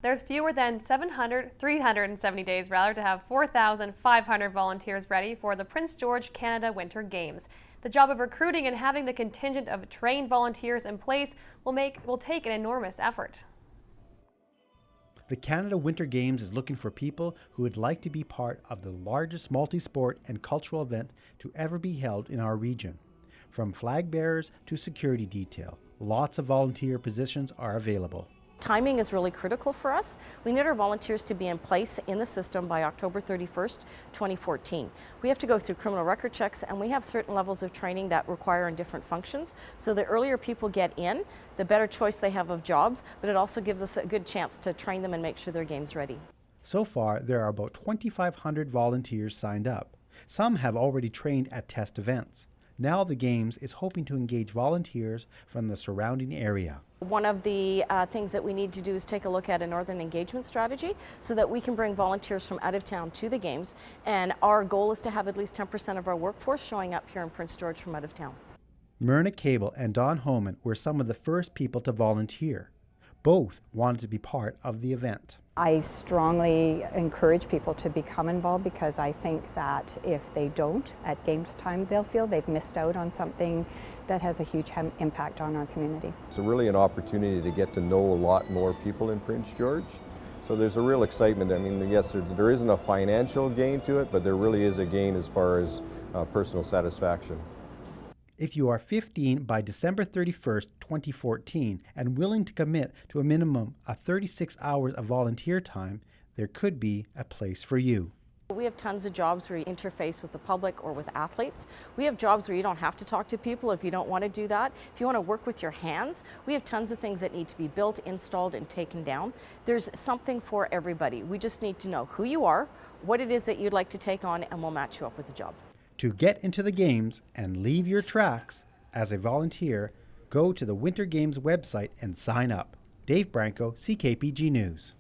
There's fewer than 370 days to have 4,500 volunteers ready for the Prince George Canada Winter Games. The job of recruiting and having the contingent of trained volunteers in place will take an enormous effort. The Canada Winter Games is looking for people who would like to be part of the largest multi-sport and cultural event to ever be held in our region. From flag bearers to security detail, lots of volunteer positions are available. Timing is really critical for us. We need our volunteers to be in place in the system by October 31st, 2014. We have to go through criminal record checks, and we have certain levels of training that require in different functions. So the earlier people get in, the better choice they have of jobs, but it also gives us a good chance to train them and make sure their game's ready. So far, there are about 2,500 volunteers signed up. Some have already trained at test events. Now the Games is hoping to engage volunteers from the surrounding area. One of the things that we need to do is take a look at a northern engagement strategy so that we can bring volunteers from out of town to the Games, and our goal is to have at least 10% of our workforce showing up here in Prince George from out of town. Myrna Cable and Don Homan were some of the first people to volunteer. Both wanted to be part of the event. I strongly encourage people to become involved because I think that if they don't at Games time, they'll feel they've missed out on something that has a huge impact on our community. It's really an opportunity to get to know a lot more people in Prince George. So there's a real excitement. I mean, yes, there isn't a financial gain to it, but there really is a gain as far as personal satisfaction. If you are 15 by December 31st, 2014, and willing to commit to a minimum of 36 hours of volunteer time, there could be a place for you. We have tons of jobs where you interface with the public or with athletes. We have jobs where you don't have to talk to people if you don't want to do that. If you want to work with your hands, we have tons of things that need to be built, installed, and taken down. There's something for everybody. We just need to know who you are, what it is that you'd like to take on, and we'll match you up with a job. To get into the Games and leave your tracks as a volunteer, go to the Winter Games website and sign up. Dave Branco, CKPG News.